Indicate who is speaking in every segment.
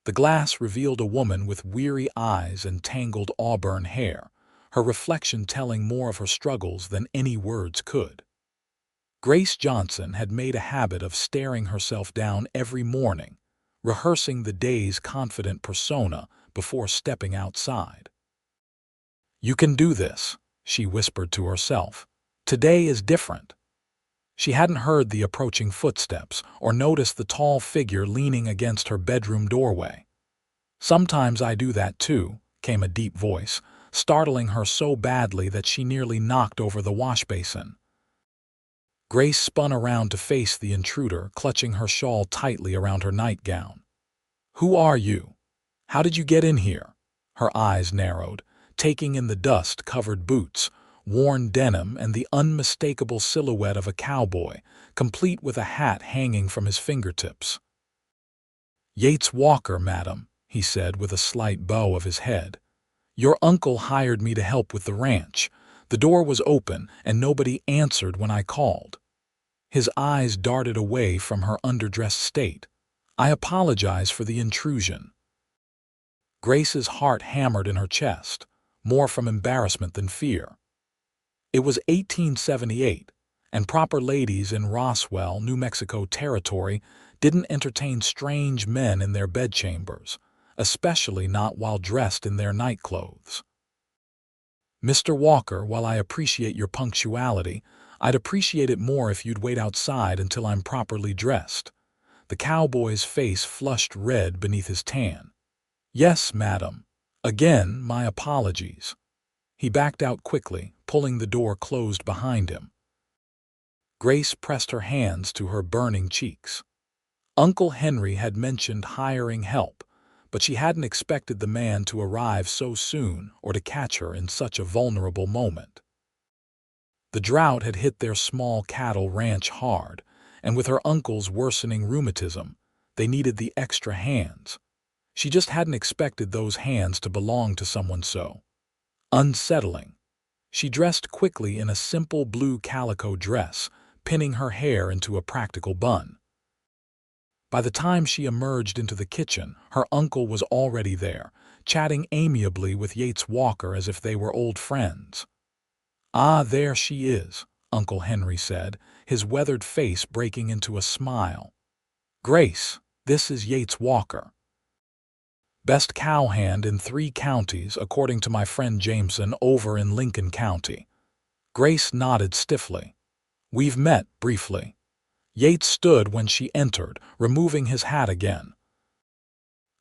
Speaker 1: The glass revealed a woman with weary eyes and tangled auburn hair, her reflection telling more of her struggles than any words could. Grace Johnson had made a habit of staring herself down every morning, rehearsing the day's confident persona before stepping outside. "You can do this," she whispered to herself. "Today is different." She hadn't heard the approaching footsteps or noticed the tall figure leaning against her bedroom doorway. "Sometimes I do that too," came a deep voice, startling her so badly that she nearly knocked over the wash basin. Grace spun around to face the intruder, clutching her shawl tightly around her nightgown. "Who are you? How did you get in here?" Her eyes narrowed, taking in the dust-covered boots, worn denim, and the unmistakable silhouette of a cowboy, complete with a hat hanging from his fingertips. "Yates Walker, madam," he said with a slight bow of his head. "Your uncle hired me to help with the ranch. The door was open, and nobody answered when I called." His eyes darted away from her underdressed state. "I apologize for the intrusion." Grace's heart hammered in her chest, more from embarrassment than fear. It was 1878, and proper ladies in Roswell, New Mexico territory didn't entertain strange men in their bedchambers, especially not while dressed in their nightclothes. "Mr. Walker, while I appreciate your punctuality, I'd appreciate it more if you'd wait outside until I'm properly dressed." The cowboy's face flushed red beneath his tan. "Yes, madam. Again, my apologies." He backed out quickly, pulling the door closed behind him. Grace pressed her hands to her burning cheeks. Uncle Henry had mentioned hiring help, but she hadn't expected the man to arrive so soon or to catch her in such a vulnerable moment. The drought had hit their small cattle ranch hard, and with her uncle's worsening rheumatism, they needed the extra hands. She just hadn't expected those hands to belong to someone so unsettling. She dressed quickly in a simple blue calico dress, pinning her hair into a practical bun. By the time she emerged into the kitchen, her uncle was already there, chatting amiably with Yates Walker as if they were old friends. "Ah, there she is," Uncle Henry said, his weathered face breaking into a smile. "Grace, this is Yates Walker. Best cowhand in 3 counties, according to my friend Jameson over in Lincoln County." Grace nodded stiffly. "We've met briefly." Yates stood when she entered, removing his hat again.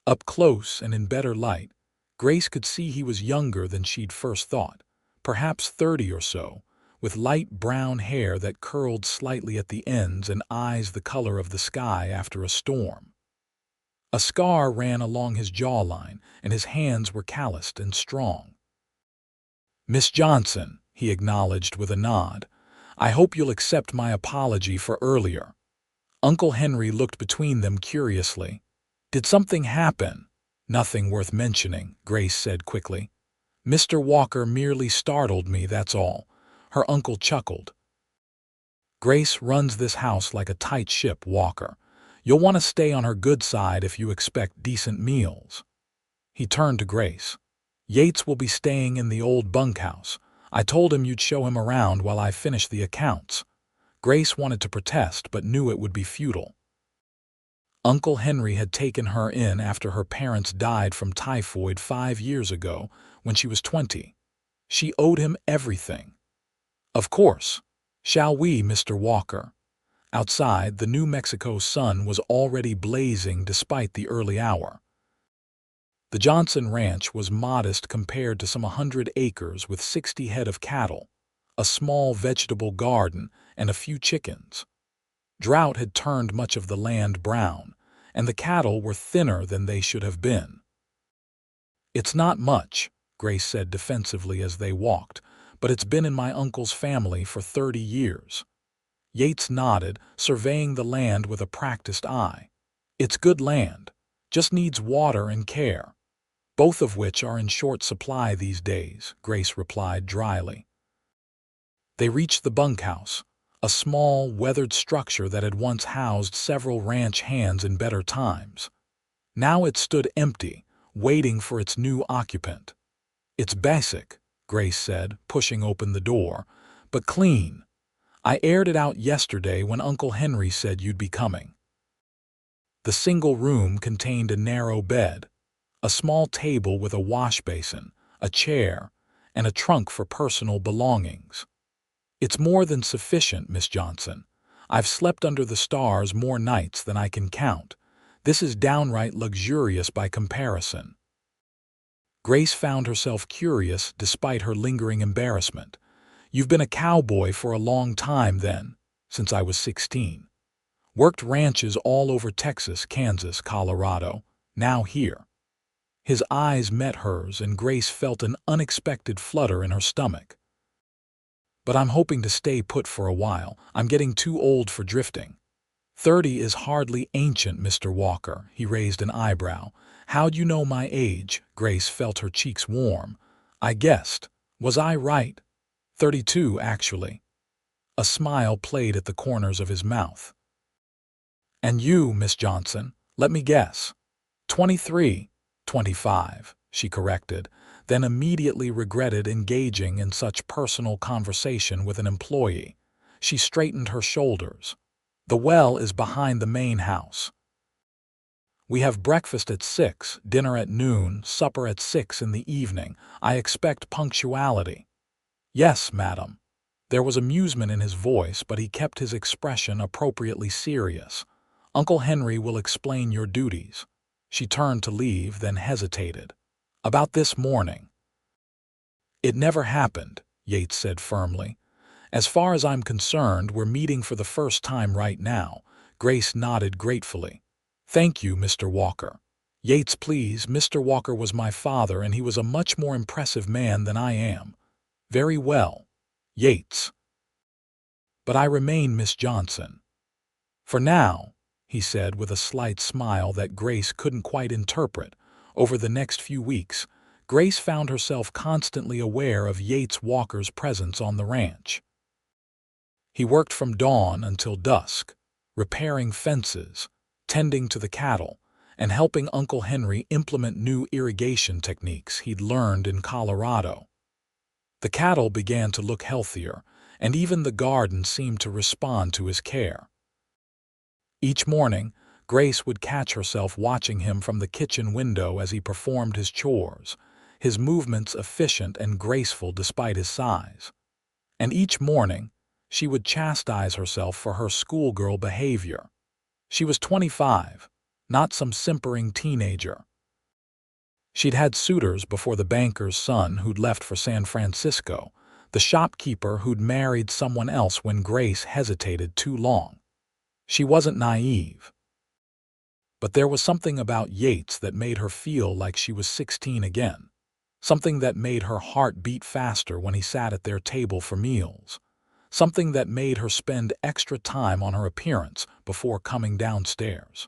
Speaker 1: Up close and in better light, Grace could see he was younger than she'd first thought, perhaps 30 or so, with light brown hair that curled slightly at the ends and eyes the color of the sky after a storm. A scar ran along his jawline, and his hands were calloused and strong. "Miss Johnson," he acknowledged with a nod, "I hope you'll accept my apology for earlier." Uncle Henry looked between them curiously. "Did something happen?" "Nothing worth mentioning," Grace said quickly. "Mr. Walker merely startled me, that's all." Her uncle chuckled. "Grace runs this house like a tight ship, Walker. You'll want to stay on her good side if you expect decent meals." He turned to Grace. "Yates will be staying in the old bunkhouse. I told him you'd show him around while I finish the accounts." Grace wanted to protest but knew it would be futile. Uncle Henry had taken her in after her parents died from typhoid 5 years ago when she was 20. She owed him everything. "Of course. Shall we, Mr. Walker?" Outside, the New Mexico sun was already blazing despite the early hour. The Johnson Ranch was modest compared to some 100 acres with 60 head of cattle, a small vegetable garden, and a few chickens. Drought had turned much of the land brown, and the cattle were thinner than they should have been. "It's not much," Grace said defensively as they walked, "but it's been in my uncle's family for 30 years. Yates nodded, surveying the land with a practiced eye. "It's good land, just needs water and care, both of which are in short supply these days," Grace replied dryly. They reached the bunkhouse, a small, weathered structure that had once housed several ranch hands in better times. Now it stood empty, waiting for its new occupant. "It's basic," Grace said, pushing open the door, "but clean. I aired it out yesterday when Uncle Henry said you'd be coming." The single room contained a narrow bed, a small table with a wash basin, a chair, and a trunk for personal belongings. "It's more than sufficient, Miss Johnson. I've slept under the stars more nights than I can count. This is downright luxurious by comparison." Grace found herself curious despite her lingering embarrassment. "You've been a cowboy for a long time then, since I was 16. Worked ranches all over Texas, Kansas, Colorado, now here." His eyes met hers and Grace felt an unexpected flutter in her stomach. "But I'm hoping to stay put for a while. I'm getting too old for drifting." 30 is hardly ancient, Mr. Walker." He raised an eyebrow. "How'd you know my age?" Grace felt her cheeks warm. "I guessed. Was I right?" 32, actually." A smile played at the corners of his mouth. "And you, Miss Johnson, let me guess." 23, 25, she corrected, then immediately regretted engaging in such personal conversation with an employee. She straightened her shoulders. "The well is behind the main house. We have breakfast at 6, dinner at noon, supper at 6 in the evening. I expect punctuality." "Yes, madam." There was amusement in his voice, but he kept his expression appropriately serious. "Uncle Henry will explain your duties." She turned to leave, then hesitated. "About this morning." "It never happened," Yates said firmly. "As far as I'm concerned, we're meeting for the first time right now." Grace nodded gratefully. "Thank you, Mr. Walker." "Yates, please. Mr. Walker was my father, and he was a much more impressive man than I am." "Very well, Yates. But I remain Miss Johnson." "For now," he said with a slight smile that Grace couldn't quite interpret. Over the next few weeks, Grace found herself constantly aware of Yates Walker's presence on the ranch. He worked from dawn until dusk, repairing fences, tending to the cattle, and helping Uncle Henry implement new irrigation techniques he'd learned in Colorado. The cattle began to look healthier, and even the garden seemed to respond to his care. Each morning, Grace would catch herself watching him from the kitchen window as he performed his chores, his movements efficient and graceful despite his size. And each morning, she would chastise herself for her schoolgirl behavior. She was 25, not some simpering teenager. She'd had suitors before the banker's son who'd left for San Francisco, the shopkeeper who'd married someone else when Grace hesitated too long. She wasn't naive. But there was something about Yates that made her feel like she was 16 again. Something that made her heart beat faster when he sat at their table for meals. Something that made her spend extra time on her appearance before coming downstairs.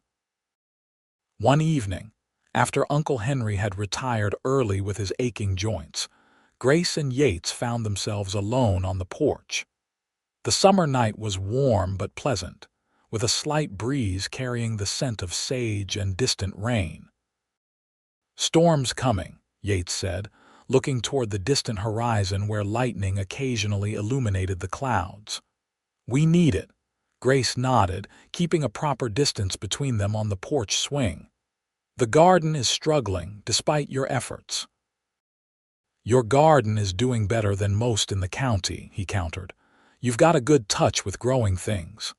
Speaker 1: One evening, after Uncle Henry had retired early with his aching joints, Grace and Yates found themselves alone on the porch. The summer night was warm but pleasant, with a slight breeze carrying the scent of sage and distant rain. "Storm's coming," Yates said, looking toward the distant horizon where lightning occasionally illuminated the clouds. "We need it." Grace nodded, keeping a proper distance between them on the porch swing. "The garden is struggling, despite your efforts." "Your garden is doing better than most in the county," he countered. "You've got a good touch with growing things."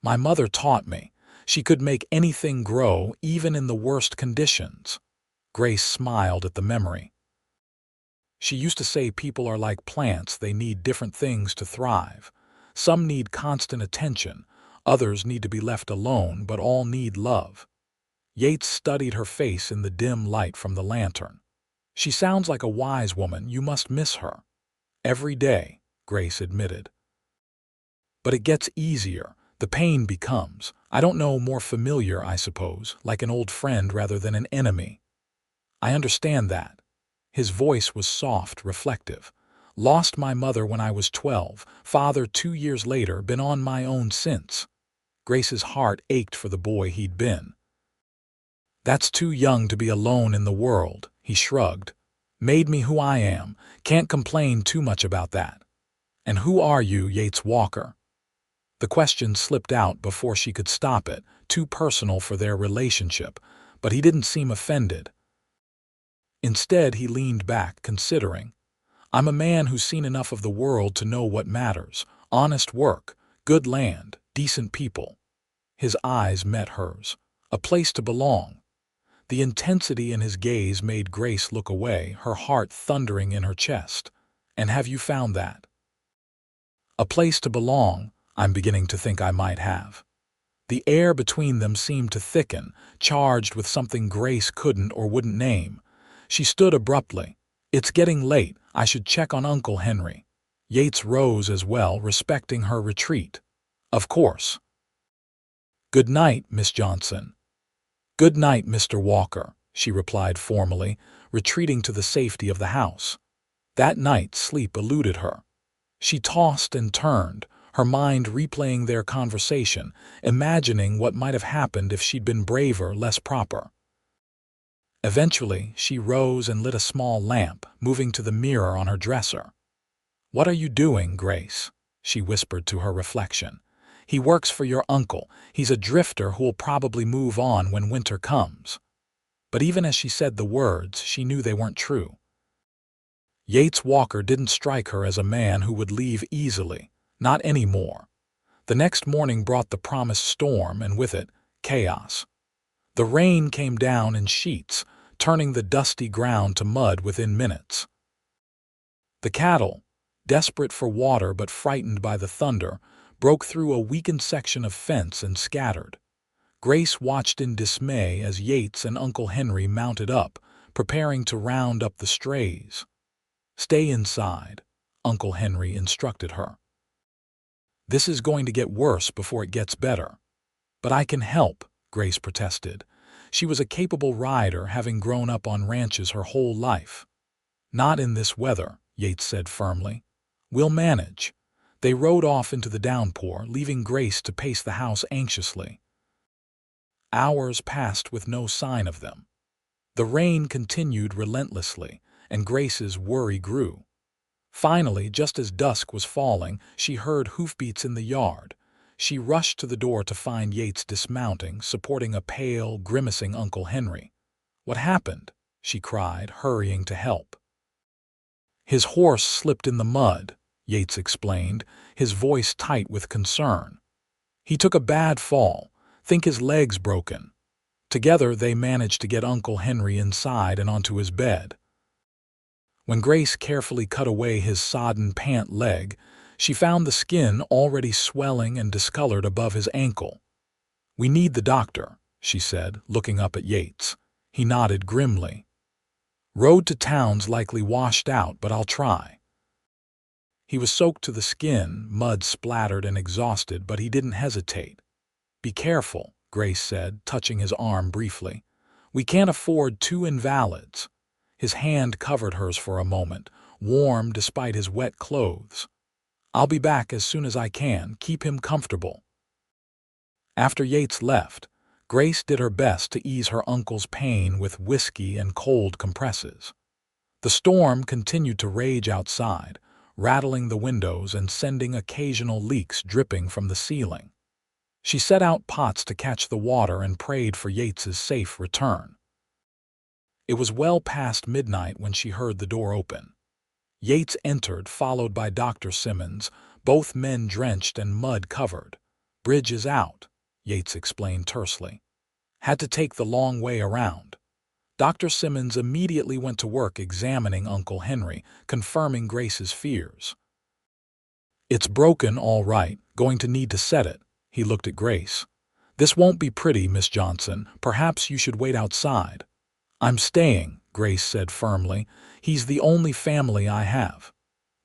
Speaker 1: "My mother taught me. She could make anything grow, even in the worst conditions." Grace smiled at the memory. "She used to say people are like plants, they need different things to thrive. Some need constant attention, others need to be left alone, but all need love." Yates studied her face in the dim light from the lantern. "She sounds like a wise woman. You must miss her." "Every day," Grace admitted. "But it gets easier. The pain becomes, I don't know, more familiar, I suppose, like an old friend rather than an enemy." "I understand that." His voice was soft, reflective. "Lost my mother when I was 12, father 2 years later, been on my own since." Grace's heart ached for the boy he'd been. That's too young to be alone in the world, he shrugged. Made me who I am. Can't complain too much about that. And who are you, Yates Walker? The question slipped out before she could stop it, too personal for their relationship, but he didn't seem offended. Instead, he leaned back, considering. I'm a man who's seen enough of the world to know what matters. Honest work, good land, decent people. His eyes met hers. A place to belong. The intensity in his gaze made Grace look away, her heart thundering in her chest. And have you found that? A place to belong, I'm beginning to think I might have. The air between them seemed to thicken, charged with something Grace couldn't or wouldn't name. She stood abruptly. It's getting late. I should check on Uncle Henry. Yates rose as well, respecting her retreat. Of course. Good night, Miss Johnson. Good night, Mr. Walker, she replied formally, retreating to the safety of the house. That night sleep eluded her. She tossed and turned, her mind replaying their conversation, imagining what might have happened if she'd been braver, less proper. Eventually, she rose and lit a small lamp, moving to the mirror on her dresser. What are you doing, Grace? She whispered to her reflection. He works for your uncle. He's a drifter who'll probably move on when winter comes. But even as she said the words, she knew they weren't true. Yates Walker didn't strike her as a man who would leave easily, not anymore. The next morning brought the promised storm, and with it, chaos. The rain came down in sheets, turning the dusty ground to mud within minutes. The cattle, desperate for water but frightened by the thunder, broke through a weakened section of fence and scattered. Grace watched in dismay as Yates and Uncle Henry mounted up, preparing to round up the strays. Stay inside, Uncle Henry instructed her. This is going to get worse before it gets better. But I can help, Grace protested. She was a capable rider, having grown up on ranches her whole life. Not in this weather, Yates said firmly. We'll manage. They rode off into the downpour, leaving Grace to pace the house anxiously. Hours passed with no sign of them. The rain continued relentlessly, and Grace's worry grew. Finally, just as dusk was falling, she heard hoofbeats in the yard. She rushed to the door to find Yates dismounting, supporting a pale, grimacing Uncle Henry. What happened? She cried, hurrying to help. His horse slipped in the mud, Yates explained, his voice tight with concern. He took a bad fall. Think his leg's broken. Together they managed to get Uncle Henry inside and onto his bed. When Grace carefully cut away his sodden pant leg, she found the skin already swelling and discolored above his ankle. We need the doctor, she said, looking up at Yates. He nodded grimly. Road to town's likely washed out, but I'll try. He was soaked to the skin, mud splattered and exhausted, but he didn't hesitate. Be careful, Grace said, touching his arm briefly. We can't afford two invalids. His hand covered hers for a moment, warm despite his wet clothes. I'll be back as soon as I can. Keep him comfortable. After Yates left, Grace did her best to ease her uncle's pain with whiskey and cold compresses. The storm continued to rage outside, rattling the windows and sending occasional leaks dripping from the ceiling. She set out pots to catch the water and prayed for Yates's safe return. It was well past midnight when she heard the door open. Yates entered, followed by Dr. Simmons, both men drenched and mud-covered. Bridge is out, Yates explained tersely. Had to take the long way around. Dr. Simmons immediately went to work examining Uncle Henry, confirming Grace's fears. It's broken, all right. Going to need to set it. He looked at Grace. This won't be pretty, Miss Johnson. Perhaps you should wait outside. I'm staying, Grace said firmly. He's the only family I have.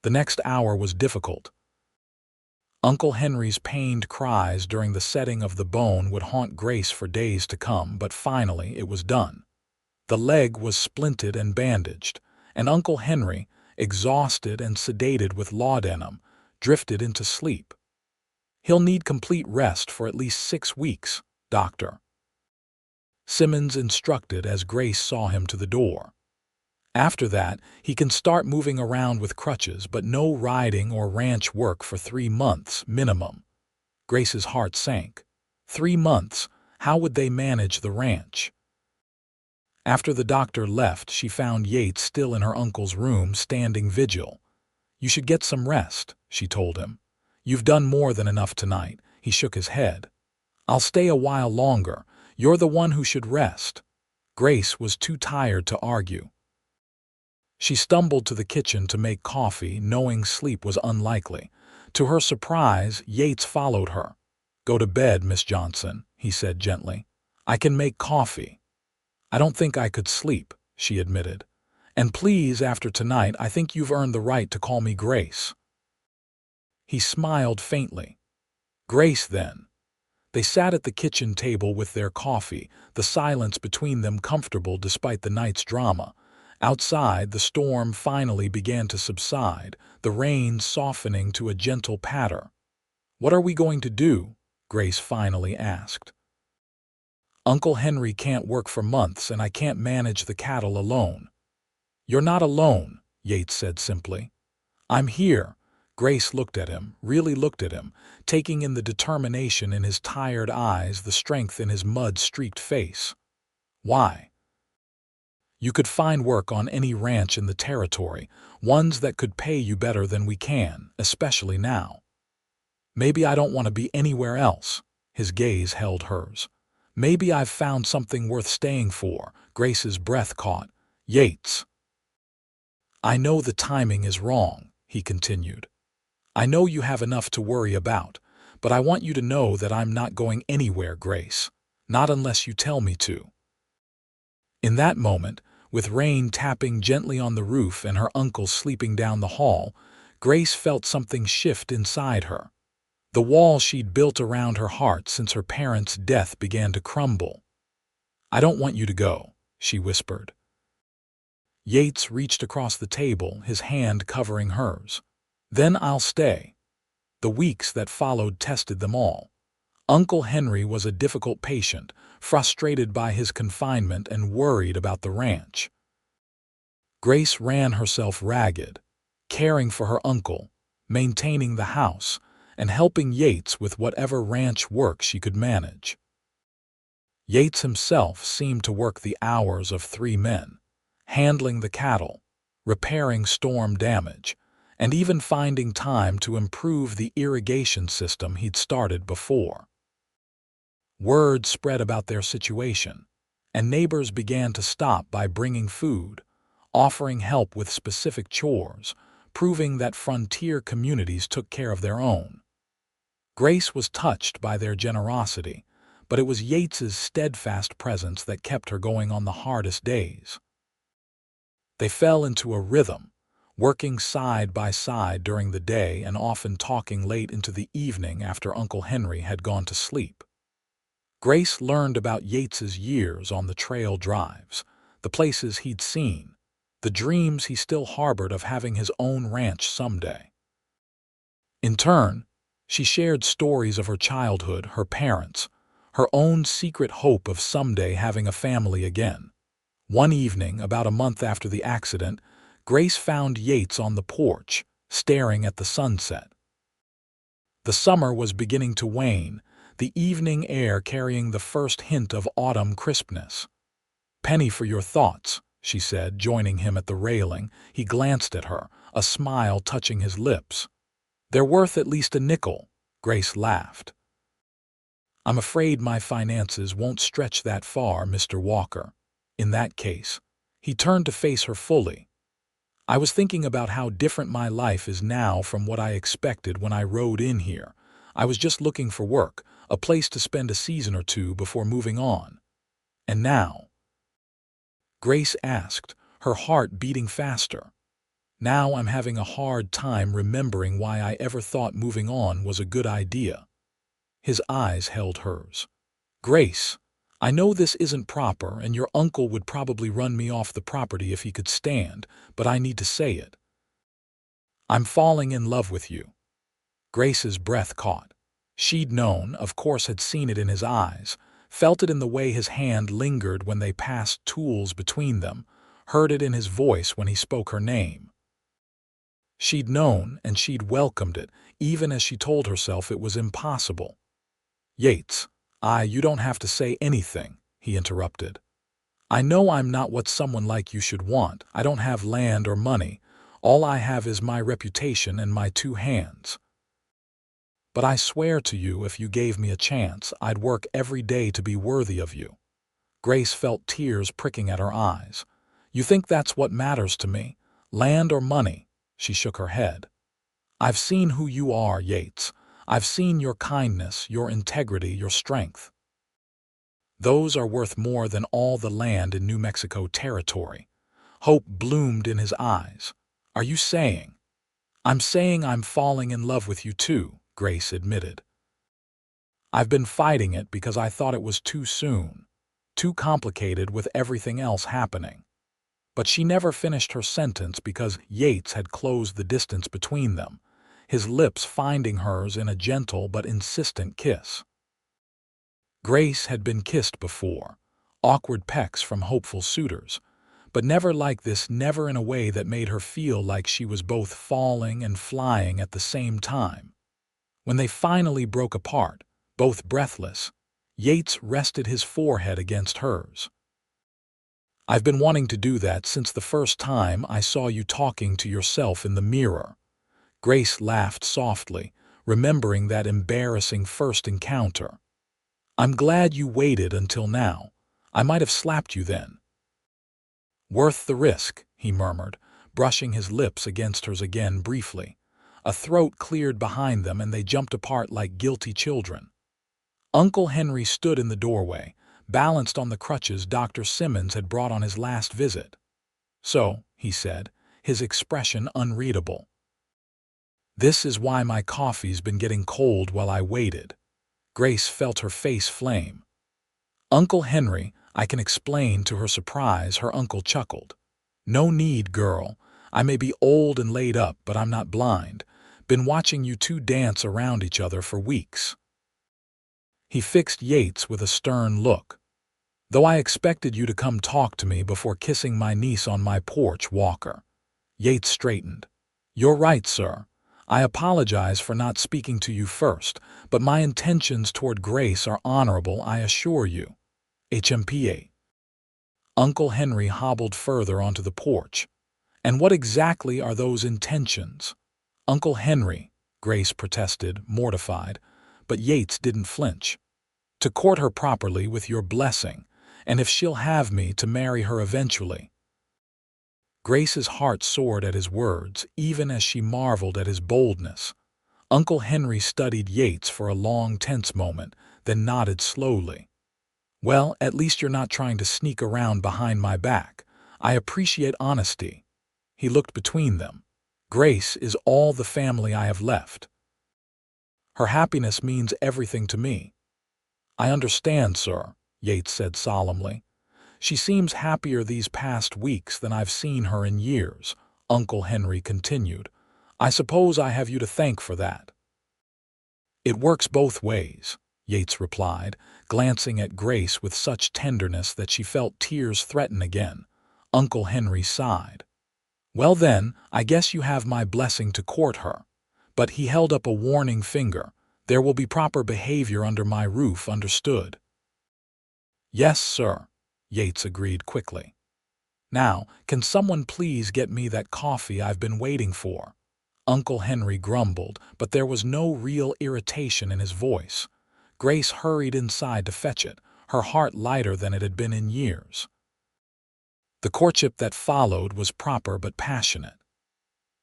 Speaker 1: The next hour was difficult. Uncle Henry's pained cries during the setting of the bone would haunt Grace for days to come, but finally it was done. The leg was splinted and bandaged, and Uncle Henry, exhausted and sedated with laudanum, drifted into sleep. He'll need complete rest for at least 6 weeks, Doctor. Simmons instructed as Grace saw him to the door. After that, he can start moving around with crutches, but no riding or ranch work for 3 months minimum. Grace's heart sank. 3 months? How would they manage the ranch? After the doctor left, she found Yates still in her uncle's room, standing vigil. "You should get some rest," she told him. "You've done more than enough tonight." He shook his head. "I'll stay a while longer. You're the one who should rest." Grace was too tired to argue. She stumbled to the kitchen to make coffee, knowing sleep was unlikely. To her surprise, Yates followed her. "Go to bed, Miss Johnson," he said gently. "I can make coffee." "I don't think I could sleep," she admitted. "And please, after tonight, I think you've earned the right to call me Grace." He smiled faintly. "Grace, then." They sat at the kitchen table with their coffee, the silence between them comfortable despite the night's drama. Outside, the storm finally began to subside, the rain softening to a gentle patter. "What are we going to do?" Grace finally asked. "Uncle Henry can't work for months, and I can't manage the cattle alone." "You're not alone," Yates said simply. "I'm here." Grace looked at him, really looked at him, taking in the determination in his tired eyes, the strength in his mud-streaked face. "Why?" "You could find work on any ranch in the territory, ones that could pay you better than we can, especially now." "Maybe I don't want to be anywhere else." His gaze held hers. "Maybe I've found something worth staying for." Grace's breath caught. "Yates." "I know the timing is wrong," he continued. "I know you have enough to worry about, but I want you to know that I'm not going anywhere, Grace. Not unless you tell me to." In that moment, with rain tapping gently on the roof and her uncle sleeping down the hall, Grace felt something shift inside her. The wall she'd built around her heart since her parents' death began to crumble. "I don't want you to go," she whispered. Yates reached across the table, his hand covering hers. "Then I'll stay." The weeks that followed tested them all. Uncle Henry was a difficult patient, frustrated by his confinement and worried about the ranch. Grace ran herself ragged, caring for her uncle, maintaining the house, and helping Yates with whatever ranch work she could manage. Yates himself seemed to work the hours of 3 men, handling the cattle, repairing storm damage, and even finding time to improve the irrigation system he'd started before. Word spread about their situation, and neighbors began to stop by bringing food, offering help with specific chores, proving that frontier communities took care of their own. Grace was touched by their generosity, but it was Yates's steadfast presence that kept her going on the hardest days. They fell into a rhythm, working side by side during the day and often talking late into the evening after Uncle Henry had gone to sleep. Grace learned about Yates's years on the trail drives, the places he'd seen, the dreams he still harbored of having his own ranch someday. In turn, she shared stories of her childhood, her parents, her own secret hope of someday having a family again. One evening, about a month after the accident, Grace found Yates on the porch, staring at the sunset. The summer was beginning to wane, the evening air carrying the first hint of autumn crispness. "Penny for your thoughts," she said, joining him at the railing. He glanced at her, a smile touching his lips. "They're worth at least a nickel," Grace laughed. "I'm afraid my finances won't stretch that far, Mr. Walker. In that case." He turned to face her fully. "I was thinking about how different my life is now from what I expected when I rode in here. I was just looking for work, a place to spend a season or two before moving on. And now?" Grace asked, her heart beating faster. "Now I'm having a hard time remembering why I ever thought moving on was a good idea." His eyes held hers. "Grace, I know this isn't proper and your uncle would probably run me off the property if he could stand, but I need to say it. I'm falling in love with you." Grace's breath caught. She'd known, of course had seen it in his eyes, felt it in the way his hand lingered when they passed tools between them, heard it in his voice when he spoke her name. She'd known, and she'd welcomed it, even as she told herself it was impossible. "Yates, you don't have to say anything," he interrupted. "I know I'm not what someone like you should want. I don't have land or money. All I have is my reputation and my 2 hands. But I swear to you, if you gave me a chance, I'd work every day to be worthy of you." Grace felt tears pricking at her eyes. "You think that's what matters to me? Land or money?" She shook her head. "I've seen who you are, Yates. I've seen your kindness, your integrity, your strength. Those are worth more than all the land in New Mexico territory." Hope bloomed in his eyes. "Are you saying—" "I'm saying I'm falling in love with you too," Grace admitted. "I've been fighting it because I thought it was too soon, too complicated with everything else happening." But she never finished her sentence because Yates had closed the distance between them, his lips finding hers in a gentle but insistent kiss. Grace had been kissed before, awkward pecks from hopeful suitors, but never like this, never in a way that made her feel like she was both falling and flying at the same time. When they finally broke apart, both breathless, Yates rested his forehead against hers. "I've been wanting to do that since the first time I saw you talking to yourself in the mirror." Grace laughed softly, remembering that embarrassing first encounter. "I'm glad you waited until now. I might have slapped you then." "Worth the risk," he murmured, brushing his lips against hers again briefly. A throat cleared behind them and they jumped apart like guilty children. Uncle Henry stood in the doorway, balanced on the crutches Dr. Simmons had brought on his last visit. "So," he said, his expression unreadable, "this is why my coffee's been getting cold while I waited." Grace felt her face flame. "Uncle Henry," I can explain. To her surprise, her uncle chuckled. "No need, girl. I may be old and laid up, but I'm not blind. Been watching you 2 dance around each other for weeks." He fixed Yates with a stern look. "Though I expected you to come talk to me before kissing my niece on my porch, Walker." Yates straightened. "You're right, sir. I apologize for not speaking to you first, but my intentions toward Grace are honorable, I assure you. HMPA." Uncle Henry hobbled further onto the porch. "And what exactly are those intentions?" "Uncle Henry," Grace protested, mortified, but Yates didn't flinch. "To court her properly with your blessing, and if she'll have me, to marry her eventually." Grace's heart soared at his words, even as she marveled at his boldness. Uncle Henry studied Yates for a long, tense moment, then nodded slowly. "Well, at least you're not trying to sneak around behind my back. I appreciate honesty." He looked between them. "Grace is all the family I have left. Her happiness means everything to me." "I understand, sir," Yates said solemnly. "She seems happier these past weeks than I've seen her in years," Uncle Henry continued. "I suppose I have you to thank for that." "It works both ways," Yates replied, glancing at Grace with such tenderness that she felt tears threaten again. Uncle Henry sighed. "Well then, I guess you have my blessing to court her." But he held up a warning finger. "There will be proper behavior under my roof, understood?" "Yes, sir," Yates agreed quickly. "Now, can someone please get me that coffee I've been waiting for?" Uncle Henry grumbled, but there was no real irritation in his voice. Grace hurried inside to fetch it, her heart lighter than it had been in years. The courtship that followed was proper but passionate.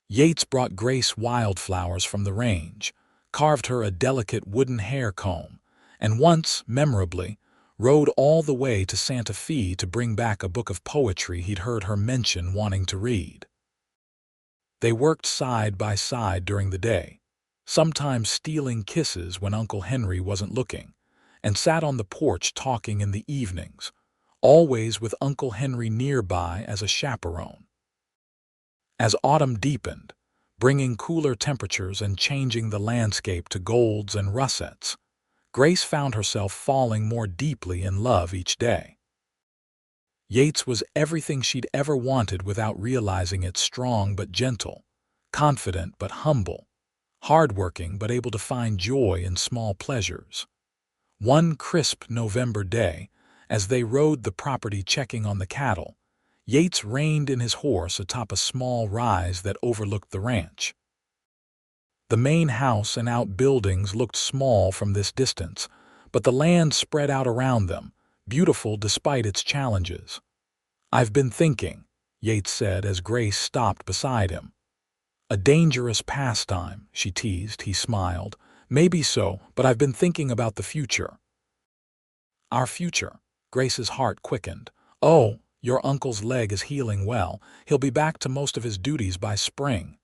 Speaker 1: Yates brought Grace wildflowers from the range, carved her a delicate wooden hair comb, and once, memorably, rode all the way to Santa Fe to bring back a book of poetry he'd heard her mention wanting to read. They worked side by side during the day, sometimes stealing kisses when Uncle Henry wasn't looking, and sat on the porch talking in the evenings, always with Uncle Henry nearby as a chaperone. As autumn deepened, bringing cooler temperatures and changing the landscape to golds and russets, Grace found herself falling more deeply in love each day. Yates was everything she'd ever wanted without realizing it: strong but gentle, confident but humble, hardworking but able to find joy in small pleasures. One crisp November day, as they rode the property checking on the cattle, Yates reined in his horse atop a small rise that overlooked the ranch. The main house and outbuildings looked small from this distance, but the land spread out around them, beautiful despite its challenges. "I've been thinking," Yates said as Grace stopped beside him. "A dangerous pastime," she teased. He smiled. "Maybe so, but I've been thinking about the future." "Our future?" Grace's heart quickened. "Oh, your uncle's leg is healing well. He'll be back to most of his duties by spring."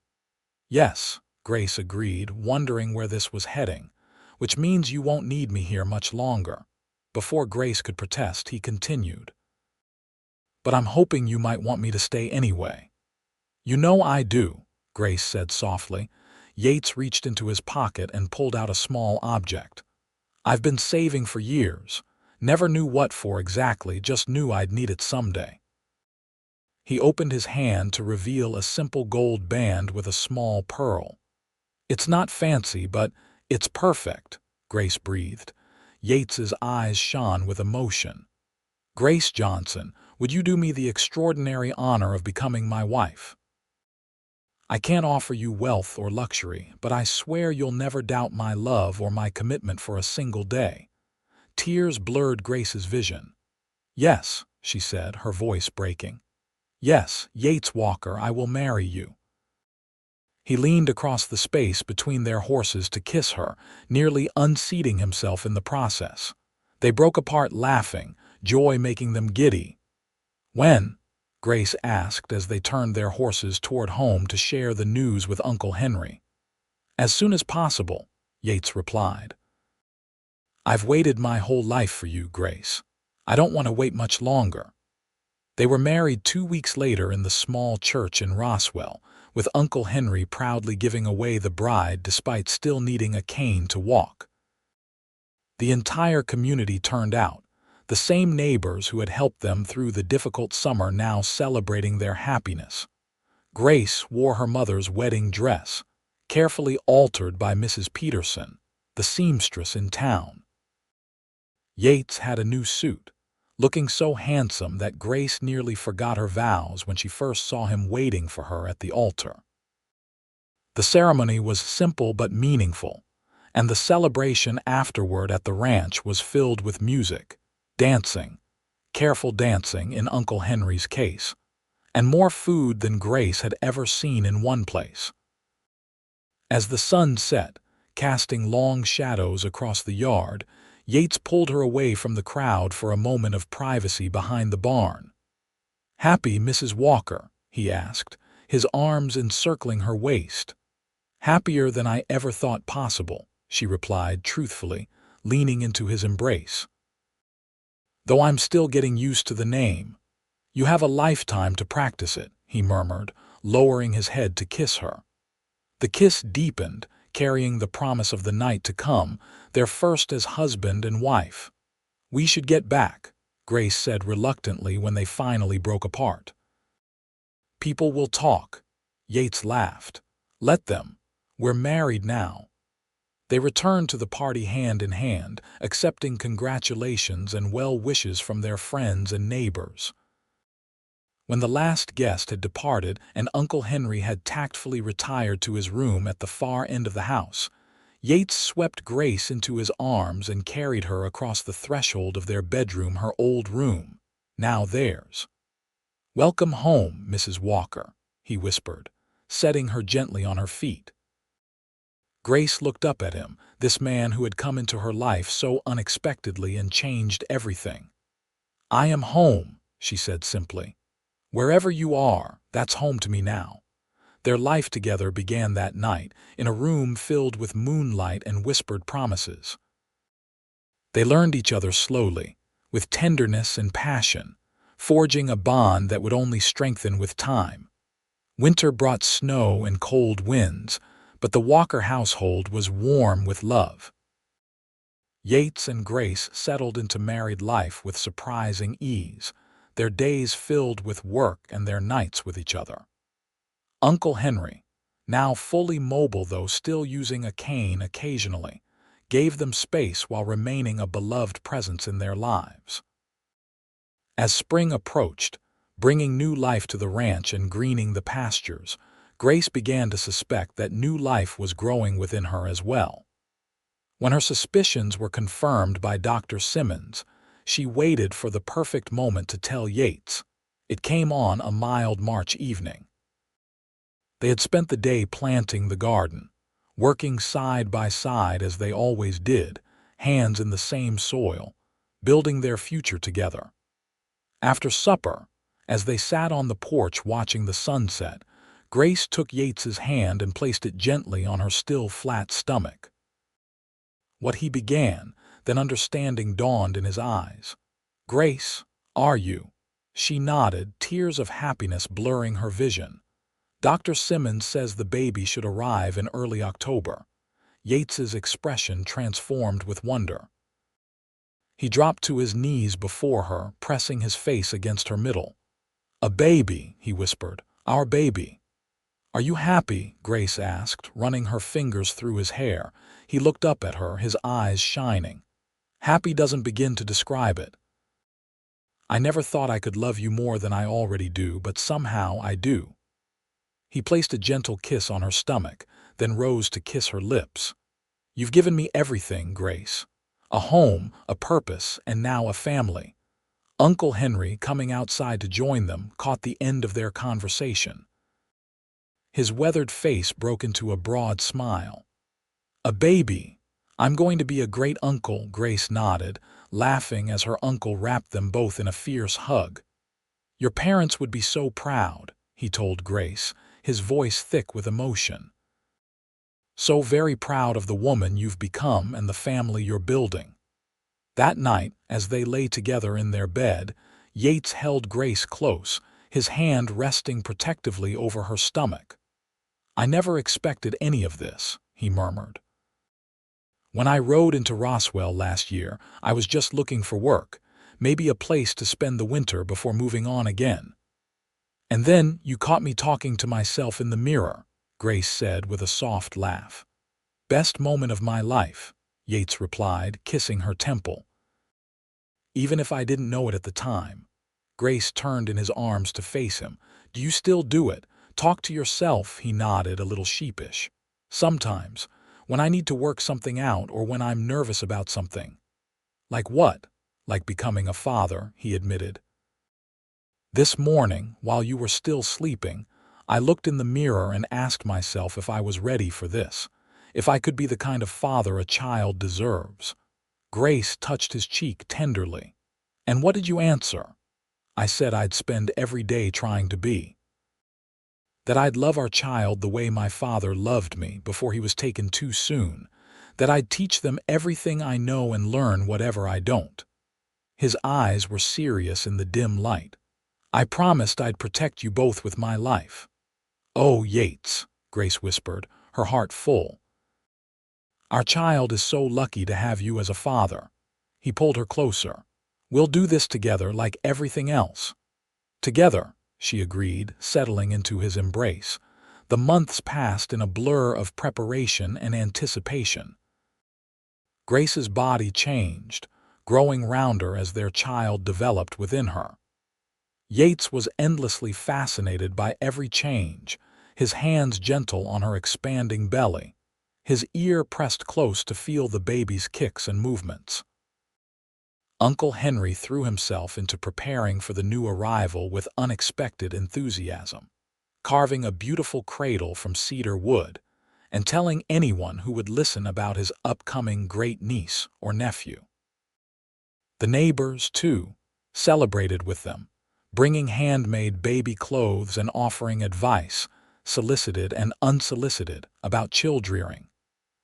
Speaker 1: "Yes," Grace agreed, wondering where this was heading. "Which means you won't need me here much longer." Before Grace could protest, he continued, "But I'm hoping you might want me to stay anyway." "You know I do," Grace said softly. Yates reached into his pocket and pulled out a small object. "I've been saving for years. Never knew what for exactly, just knew I'd need it someday." He opened his hand to reveal a simple gold band with a small pearl. "It's not fancy, but it's perfect," Grace breathed. Yates's eyes shone with emotion. "Grace Johnson, would you do me the extraordinary honor of becoming my wife? I can't offer you wealth or luxury, but I swear you'll never doubt my love or my commitment for a single day." Tears blurred Grace's vision. "Yes," she said, her voice breaking. "Yes, Yates Walker, I will marry you." He leaned across the space between their horses to kiss her, nearly unseating himself in the process. They broke apart laughing, joy making them giddy. "When?" Grace asked as they turned their horses toward home to share the news with Uncle Henry. "As soon as possible," Yates replied. "I've waited my whole life for you, Grace. I don't want to wait much longer." They were married 2 weeks later in the small church in Roswell, with Uncle Henry proudly giving away the bride despite still needing a cane to walk. The entire community turned out, the same neighbors who had helped them through the difficult summer now celebrating their happiness. Grace wore her mother's wedding dress, carefully altered by Mrs. Peterson, the seamstress in town. Yates had a new suit, looking so handsome that Grace nearly forgot her vows when she first saw him waiting for her at the altar. The ceremony was simple but meaningful, and the celebration afterward at the ranch was filled with music, dancing, careful dancing in Uncle Henry's case, and more food than Grace had ever seen in one place. As the sun set, casting long shadows across the yard, Yates pulled her away from the crowd for a moment of privacy behind the barn. "Happy, Mrs. Walker?" he asked, his arms encircling her waist. "Happier than I ever thought possible," she replied truthfully, leaning into his embrace. "Though I'm still getting used to the name. You have a lifetime to practice it," he murmured, lowering his head to kiss her. The kiss deepened, carrying the promise of the night to come, their first as husband and wife. "We should get back," Grace said reluctantly when they finally broke apart. "People will talk," Yates laughed. "Let them. We're married now." They returned to the party hand in hand, accepting congratulations and well wishes from their friends and neighbors. When the last guest had departed and Uncle Henry had tactfully retired to his room at the far end of the house, Yates swept Grace into his arms and carried her across the threshold of their bedroom, her old room, now theirs. "Welcome home, Mrs. Walker," he whispered, setting her gently on her feet. Grace looked up at him, this man who had come into her life so unexpectedly and changed everything. "I am home," she said simply. "Wherever you are, that's home to me now." Their life together began that night, in a room filled with moonlight and whispered promises. They learned each other slowly, with tenderness and passion, forging a bond that would only strengthen with time. Winter brought snow and cold winds, but the Walker household was warm with love. Yates and Grace settled into married life with surprising ease, their days filled with work and their nights with each other. Uncle Henry, now fully mobile though still using a cane occasionally, gave them space while remaining a beloved presence in their lives. As spring approached, bringing new life to the ranch and greening the pastures, Grace began to suspect that new life was growing within her as well. When her suspicions were confirmed by Dr. Simmons, she waited for the perfect moment to tell Yates. It came on a mild March evening. They had spent the day planting the garden, working side by side as they always did, hands in the same soil, building their future together. After supper, as they sat on the porch watching the sunset, Grace took Yates's hand and placed it gently on her still flat stomach. What he began, then understanding dawned in his eyes. "Grace, are you?" She nodded, tears of happiness blurring her vision. "Dr. Simmons says the baby should arrive in early October." Yates's expression transformed with wonder. He dropped to his knees before her, pressing his face against her middle. "A baby," he whispered. "Our baby." "Are you happy?" Grace asked, running her fingers through his hair. He looked up at her, his eyes shining. "Happy doesn't begin to describe it. I never thought I could love you more than I already do, but somehow I do." He placed a gentle kiss on her stomach, then rose to kiss her lips. "You've given me everything, Grace. A home, a purpose, and now a family." Uncle Henry, coming outside to join them, caught the end of their conversation. His weathered face broke into a broad smile. "A baby. I'm going to be a great uncle," Grace nodded, laughing as her uncle wrapped them both in a fierce hug. "Your parents would be so proud," he told Grace, his voice thick with emotion. "So very proud of the woman you've become and the family you're building." That night, as they lay together in their bed, Yates held Grace close, his hand resting protectively over her stomach. "I never expected any of this," he murmured. "When I rode into Roswell last year, I was just looking for work, maybe a place to spend the winter before moving on again. And then you caught me talking to myself in the mirror," Grace said with a soft laugh. "Best moment of my life," Yates replied, kissing her temple. "Even if I didn't know it at the time." Grace turned in his arms to face him. "Do you still do it? Talk to yourself," he nodded, a little sheepish. "Sometimes, when I need to work something out or when I'm nervous about something." "Like what?" "Like becoming a father," he admitted. "This morning, while you were still sleeping, I looked in the mirror and asked myself if I was ready for this, if I could be the kind of father a child deserves." Grace touched his cheek tenderly. "And what did you answer?" "I said I'd spend every day trying to be. That I'd love our child the way my father loved me before he was taken too soon. That I'd teach them everything I know and learn whatever I don't." His eyes were serious in the dim light. "I promised I'd protect you both with my life." "Oh, Yates," Grace whispered, her heart full. "Our child is so lucky to have you as a father." He pulled her closer. "We'll do this together like everything else." "Together," she agreed, settling into his embrace. The months passed in a blur of preparation and anticipation. Grace's body changed, growing rounder as their child developed within her. Yates was endlessly fascinated by every change, his hands gentle on her expanding belly, his ear pressed close to feel the baby's kicks and movements. Uncle Henry threw himself into preparing for the new arrival with unexpected enthusiasm, carving a beautiful cradle from cedar wood and telling anyone who would listen about his upcoming great niece or nephew. The neighbors, too, celebrated with them, bringing handmade baby clothes and offering advice, solicited and unsolicited, about child-rearing.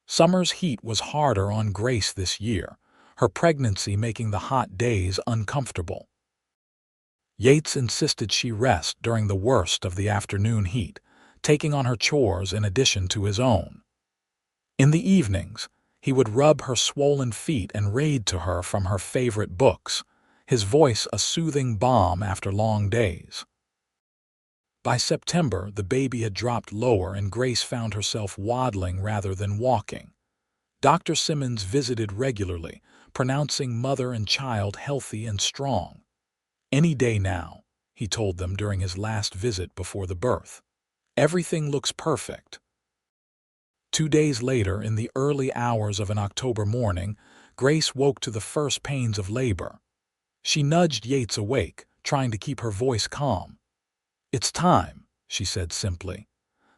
Speaker 1: Summer's heat was harder on Grace this year, her pregnancy making the hot days uncomfortable. Yates insisted she rest during the worst of the afternoon heat, taking on her chores in addition to his own. In the evenings, He would rub her swollen feet and read to her from her favorite books, his voice a soothing balm after long days. By September, the baby had dropped lower and Grace found herself waddling rather than walking. Dr. Simmons visited regularly, pronouncing mother and child healthy and strong. "Any day now," he told them during his last visit before the birth. "Everything looks perfect." 2 days later, in the early hours of an October morning, Grace woke to the first pains of labor. She nudged Yates awake, trying to keep her voice calm. "It's time," she said simply.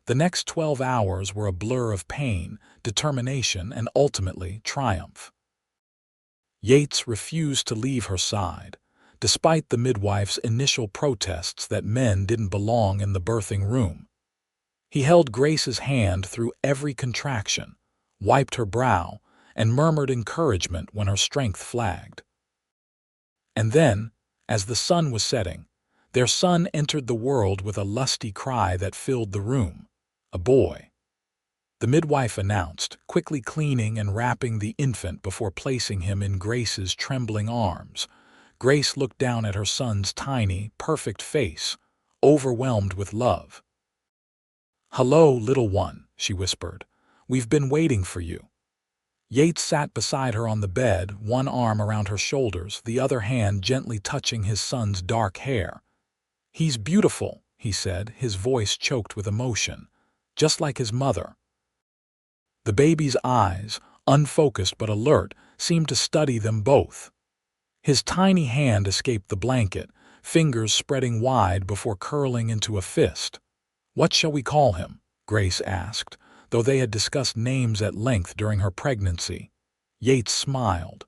Speaker 1: The next 12 hours were a blur of pain, determination, and ultimately triumph. Yates refused to leave her side, despite the midwife's initial protests that men didn't belong in the birthing room. He held Grace's hand through every contraction, wiped her brow, and murmured encouragement when her strength flagged. And then, as the sun was setting, their son entered the world with a lusty cry that filled the room. "A boy," the midwife announced, quickly cleaning and wrapping the infant before placing him in Grace's trembling arms. Grace looked down at her son's tiny, perfect face, overwhelmed with love. "Hello, little one," she whispered. "We've been waiting for you." Yates sat beside her on the bed, one arm around her shoulders, the other hand gently touching his son's dark hair. "He's beautiful," he said, his voice choked with emotion, "just like his mother." The baby's eyes, unfocused but alert, seemed to study them both. His tiny hand escaped the blanket, fingers spreading wide before curling into a fist. "What shall we call him?" Grace asked, though they had discussed names at length during her pregnancy. Yates smiled.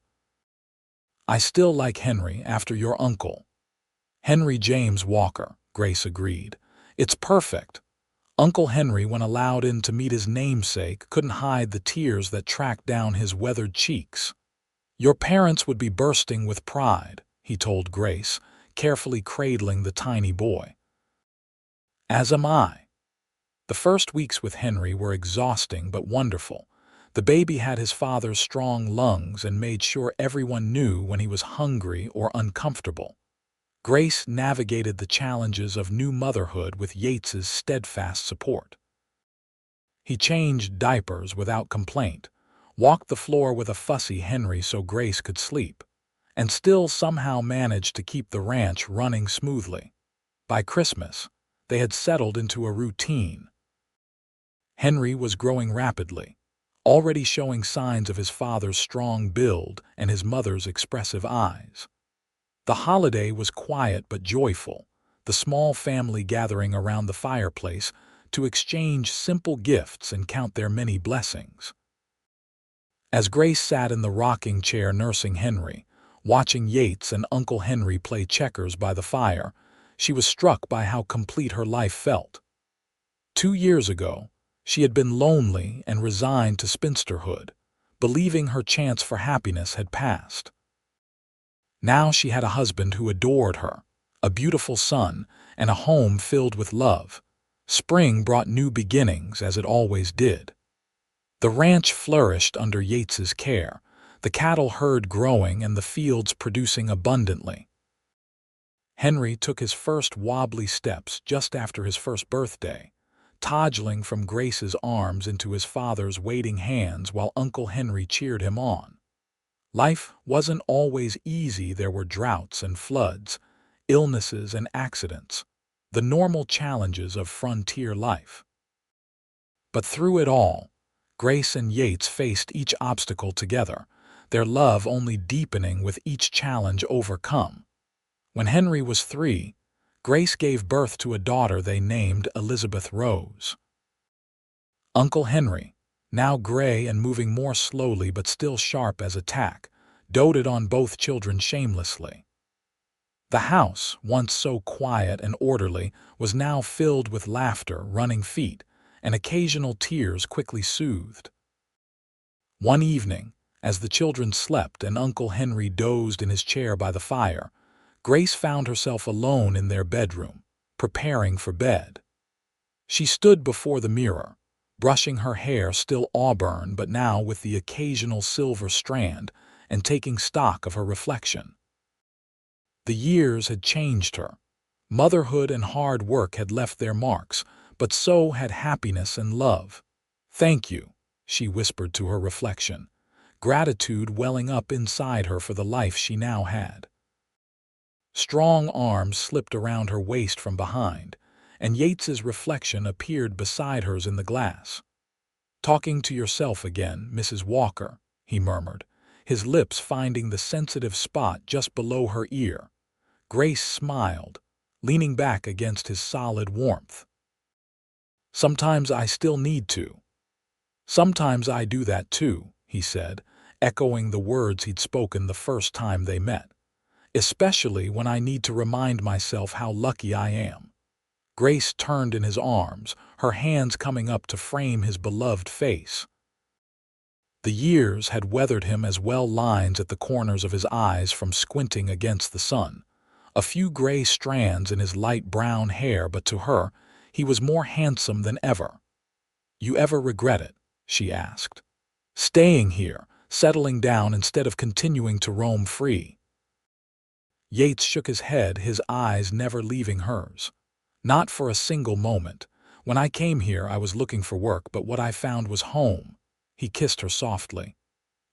Speaker 1: "I still like Henry, after your uncle." "Henry James Walker," Grace agreed. "It's perfect." Uncle Henry, when allowed in to meet his namesake, couldn't hide the tears that tracked down his weathered cheeks. "Your parents would be bursting with pride," he told Grace, carefully cradling the tiny boy. "As am I." The first weeks with Henry were exhausting but wonderful. The baby had his father's strong lungs and made sure everyone knew when he was hungry or uncomfortable. Grace navigated the challenges of new motherhood with Yates's steadfast support. He changed diapers without complaint, walked the floor with a fussy Henry so Grace could sleep, and still somehow managed to keep the ranch running smoothly. By Christmas, they had settled into a routine. Henry was growing rapidly, already showing signs of his father's strong build and his mother's expressive eyes. The holiday was quiet but joyful, the small family gathering around the fireplace to exchange simple gifts and count their many blessings. As Grace sat in the rocking chair nursing Henry, watching Yates and Uncle Henry play checkers by the fire, she was struck by how complete her life felt. 2 years ago, she had been lonely and resigned to spinsterhood, believing her chance for happiness had passed. Now she had a husband who adored her, a beautiful son, and a home filled with love. Spring brought new beginnings, as it always did. The ranch flourished under Yates's care, the cattle herd growing and the fields producing abundantly. Henry took his first wobbly steps just after his first birthday, toddling from Grace's arms into his father's waiting hands while Uncle Henry cheered him on. Life wasn't always easy. There were droughts and floods, illnesses and accidents, the normal challenges of frontier life. But through it all, Grace and Yates faced each obstacle together, their love only deepening with each challenge overcome. When Henry was 3, Grace gave birth to a daughter they named Elizabeth Rose. Uncle Henry, now gray and moving more slowly but still sharp as a tack, doted on both children shamelessly. The house, once so quiet and orderly, was now filled with laughter, running feet, and occasional tears quickly soothed. One evening, as the children slept and Uncle Henry dozed in his chair by the fire, Grace found herself alone in their bedroom, preparing for bed. She stood before the mirror, brushing her hair still auburn but now with the occasional silver strand, and taking stock of her reflection. The years had changed her. Motherhood and hard work had left their marks, but so had happiness and love. "Thank you," she whispered to her reflection, gratitude welling up inside her for the life she now had. Strong arms slipped around her waist from behind, and Yates's reflection appeared beside hers in the glass. "Talking to yourself again, Mrs. Walker," he murmured, his lips finding the sensitive spot just below her ear. Grace smiled, leaning back against his solid warmth. "Sometimes I still need to." "Sometimes I do that too," he said, echoing the words he'd spoken the first time they met. "Especially when I need to remind myself how lucky I am." Grace turned in his arms, her hands coming up to frame his beloved face. The years had weathered him as well lines at the corners of his eyes from squinting against the sun, a few gray strands in his light brown hair, but to her, he was more handsome than ever. "You ever regret it?" she asked. "Staying here, settling down instead of continuing to roam free?" Yates shook his head, his eyes never leaving hers. "Not for a single moment. When I came here, I was looking for work, but what I found was home." He kissed her softly.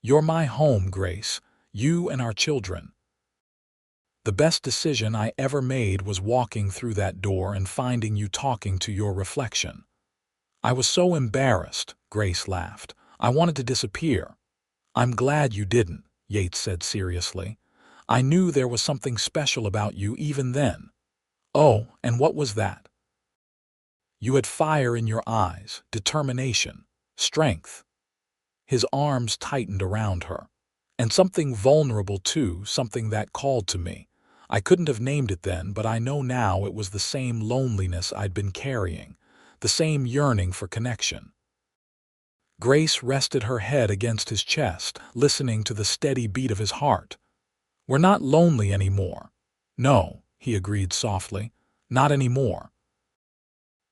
Speaker 1: "You're my home, Grace, you and our children. The best decision I ever made was walking through that door and finding you talking to your reflection." "I was so embarrassed," Grace laughed. "I wanted to disappear." "I'm glad you didn't," Yates said seriously. "I knew there was something special about you even then." "Oh, and what was that?" "You had fire in your eyes, determination, strength." His arms tightened around her. "And something vulnerable too, something that called to me. I couldn't have named it then, but I know now it was the same loneliness I'd been carrying, the same yearning for connection." Grace rested her head against his chest, listening to the steady beat of his heart. "We're not lonely anymore." "No," he agreed softly, "not anymore."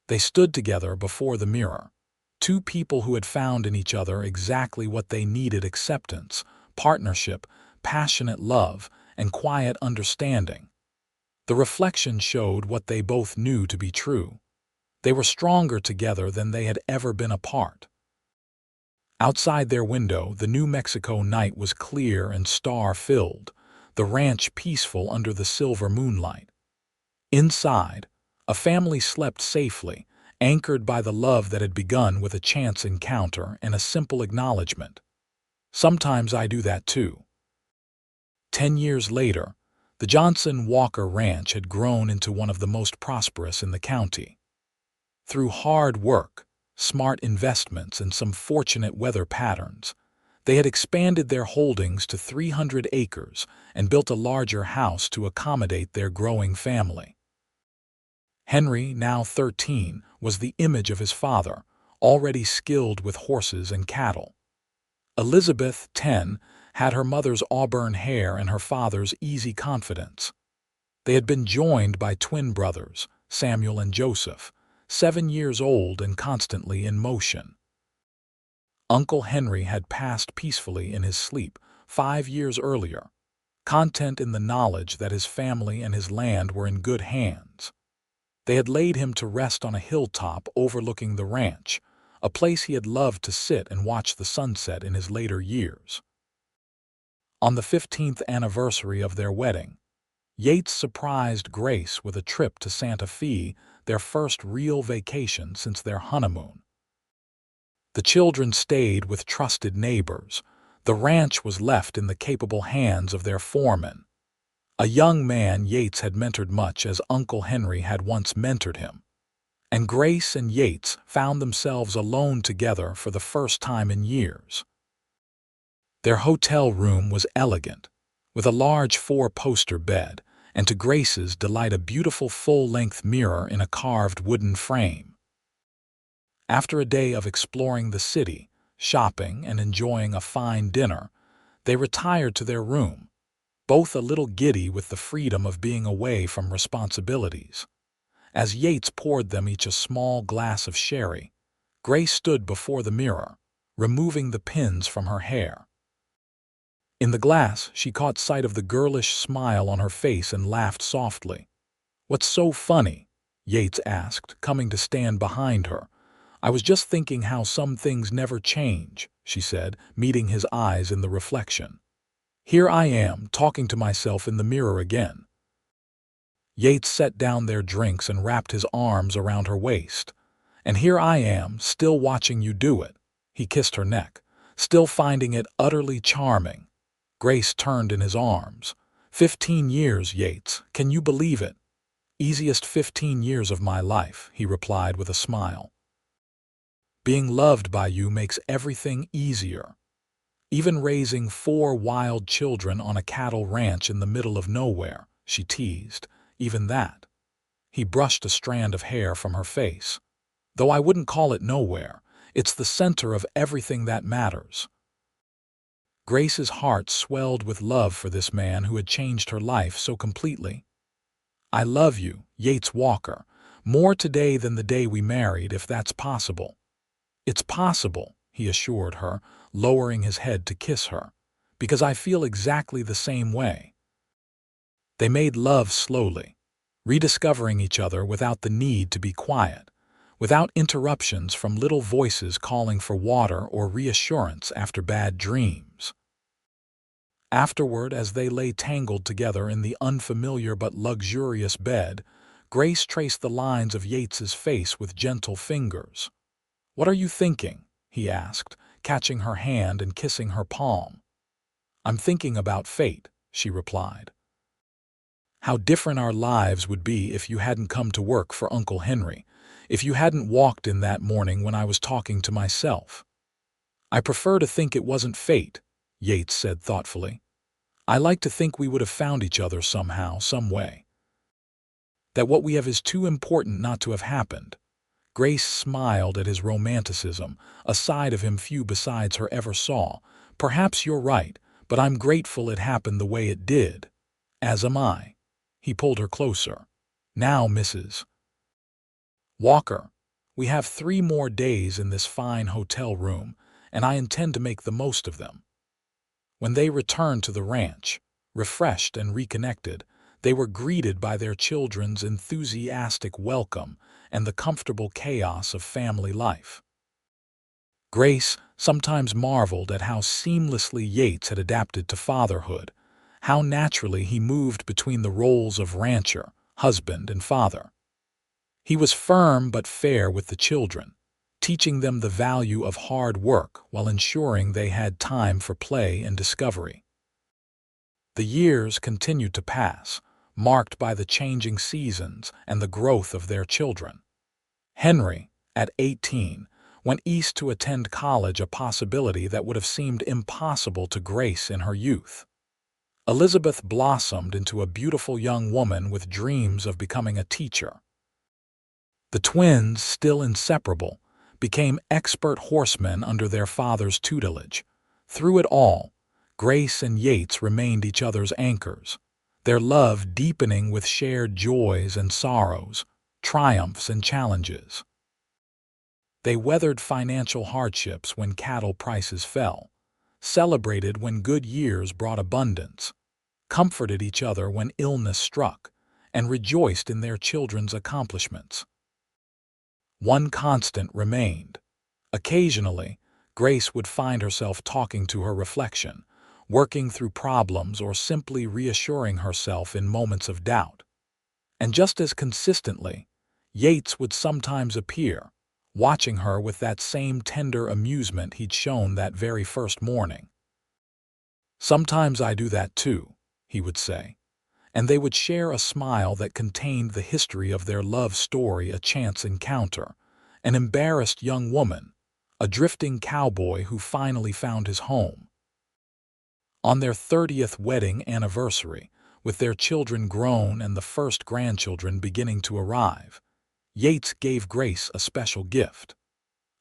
Speaker 1: They stood together before the mirror, two people who had found in each other exactly what they needed: acceptance, partnership, passionate love, and quiet understanding. The reflection showed what they both knew to be true. They were stronger together than they had ever been apart. Outside their window, the New Mexico night was clear and star-filled, the ranch peaceful under the silver moonlight. Inside, a family slept safely, anchored by the love that had begun with a chance encounter and a simple acknowledgement. "Sometimes I do that too." 10 years later, the Johnson Walker Ranch had grown into one of the most prosperous in the county. Through hard work, smart investments, and some fortunate weather patterns, they had expanded their holdings to 300 acres and built a larger house to accommodate their growing family. Henry, now 13, was the image of his father, already skilled with horses and cattle. Elizabeth, 10, had her mother's auburn hair and her father's easy confidence. They had been joined by twin brothers, Samuel and Joseph, 7 years old and constantly in motion. Uncle Henry had passed peacefully in his sleep 5 years earlier, content in the knowledge that his family and his land were in good hands. They had laid him to rest on a hilltop overlooking the ranch, a place he had loved to sit and watch the sunset in his later years. On the 15th anniversary of their wedding, Yates surprised Grace with a trip to Santa Fe, their first real vacation since their honeymoon. The children stayed with trusted neighbors. The ranch was left in the capable hands of their foreman, a young man Yates had mentored much as Uncle Henry had once mentored him. And Grace and Yates found themselves alone together for the first time in years. Their hotel room was elegant, with a large 4-poster bed, and to Grace's delight a beautiful full-length mirror in a carved wooden frame. After a day of exploring the city, shopping, and enjoying a fine dinner, they retired to their room, both a little giddy with the freedom of being away from responsibilities. As Yates poured them each a small glass of sherry, Grace stood before the mirror, removing the pins from her hair. In the glass, she caught sight of the girlish smile on her face and laughed softly. "What's so funny?" Yates asked, coming to stand behind her. "I was just thinking how some things never change," she said, meeting his eyes in the reflection. "Here I am, talking to myself in the mirror again." Yates set down their drinks and wrapped his arms around her waist. "And here I am, still watching you do it." He kissed her neck, "still finding it utterly charming." Grace turned in his arms. 15 years, Yates. Can you believe it?" "Easiest 15 years of my life," he replied with a smile. "Being loved by you makes everything easier. Even raising 4 wild children on a cattle ranch in the middle of nowhere," she teased. "Even that." He brushed a strand of hair from her face. "Though I wouldn't call it nowhere. It's the center of everything that matters." Grace's heart swelled with love for this man who had changed her life so completely. "I love you, Yates Walker, more today than the day we married, if that's possible." "It's possible," he assured her, lowering his head to kiss her, "because I feel exactly the same way." They made love slowly, rediscovering each other without the need to be quiet, without interruptions from little voices calling for water or reassurance after bad dreams. Afterward, as they lay tangled together in the unfamiliar but luxurious bed, Grace traced the lines of Yates's face with gentle fingers. "What are you thinking?" he asked, catching her hand and kissing her palm. "I'm thinking about fate," she replied. "How different our lives would be if you hadn't come to work for Uncle Henry, if you hadn't walked in that morning when I was talking to myself." "I prefer to think it wasn't fate," Yates said thoughtfully. "I like to think we would have found each other somehow, some way. That what we have is too important not to have happened." Grace smiled at his romanticism, a side of him few besides her ever saw. "Perhaps you're right, but I'm grateful it happened the way it did." "As am I." He pulled her closer. "Now, Mrs. Walker, we have 3 more days in this fine hotel room, and I intend to make the most of them." When they returned to the ranch, refreshed and reconnected, they were greeted by their children's enthusiastic welcome and the comfortable chaos of family life. Grace sometimes marveled at how seamlessly Yates had adapted to fatherhood, how naturally he moved between the roles of rancher, husband, and father. He was firm but fair with the children, teaching them the value of hard work while ensuring they had time for play and discovery. The years continued to pass, marked by the changing seasons and the growth of their children. Henry, at 18, went east to attend college, a possibility that would have seemed impossible to Grace in her youth. Elizabeth blossomed into a beautiful young woman with dreams of becoming a teacher. The twins, still inseparable, became expert horsemen under their father's tutelage. Through it all, Grace and Yates remained each other's anchors, their love deepening with shared joys and sorrows, triumphs and challenges. They weathered financial hardships when cattle prices fell, celebrated when good years brought abundance, comforted each other when illness struck, and rejoiced in their children's accomplishments. One constant remained. Occasionally, Grace would find herself talking to her reflection, working through problems or simply reassuring herself in moments of doubt. And just as consistently, Yates would sometimes appear, watching her with that same tender amusement he'd shown that very first morning. "Sometimes I do that too," he would say, and they would share a smile that contained the history of their love story, a chance encounter, an embarrassed young woman, a drifting cowboy who finally found his home. On their 30th wedding anniversary, with their children grown and the first grandchildren beginning to arrive, Yates gave Grace a special gift.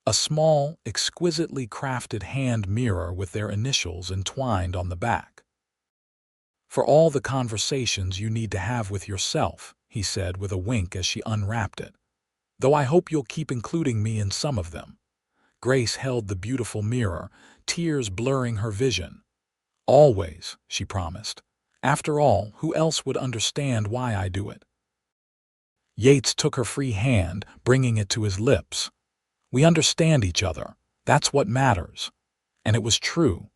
Speaker 1: A small, exquisitely crafted hand mirror with their initials entwined on the back. "For all the conversations you need to have with yourself," he said with a wink as she unwrapped it. "Though I hope you'll keep including me in some of them." Grace held the beautiful mirror, tears blurring her vision. "Always," she promised. "After all, who else would understand why I do it?" Yates took her free hand, bringing it to his lips. "We understand each other. That's what matters." And it was true.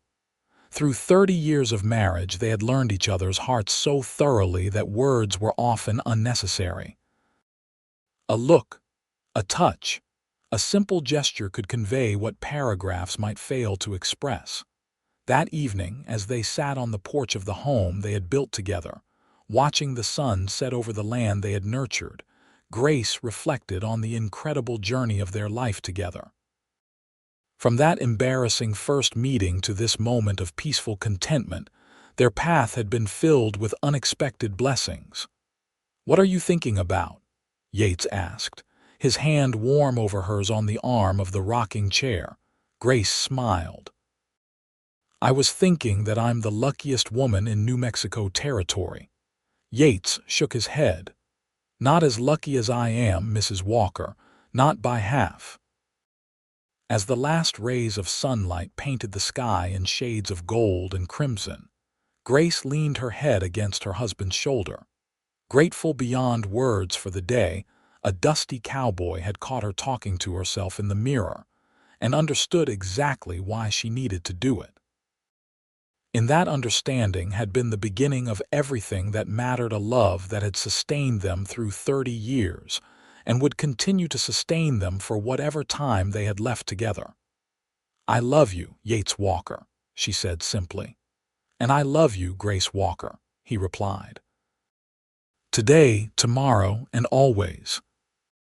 Speaker 1: Through 30 years of marriage, they had learned each other's hearts so thoroughly that words were often unnecessary. A look, a touch, a simple gesture could convey what paragraphs might fail to express. That evening, as they sat on the porch of the home they had built together, watching the sun set over the land they had nurtured, Grace reflected on the incredible journey of their life together. From that embarrassing first meeting to this moment of peaceful contentment, their path had been filled with unexpected blessings. "What are you thinking about?" Yates asked, his hand warm over hers on the arm of the rocking chair. Grace smiled. "I was thinking that I'm the luckiest woman in New Mexico territory." Yates shook his head. "Not as lucky as I am, Mrs. Walker, not by half." As the last rays of sunlight painted the sky in shades of gold and crimson, Grace leaned her head against her husband's shoulder. Grateful beyond words for the day, a dusty cowboy had caught her talking to herself in the mirror and understood exactly why she needed to do it. In that understanding had been the beginning of everything that mattered, a love that had sustained them through 30 years and would continue to sustain them for whatever time they had left together. "I love you, Yates Walker," she said simply. "And I love you, Grace Walker," he replied. "Today, tomorrow, and always."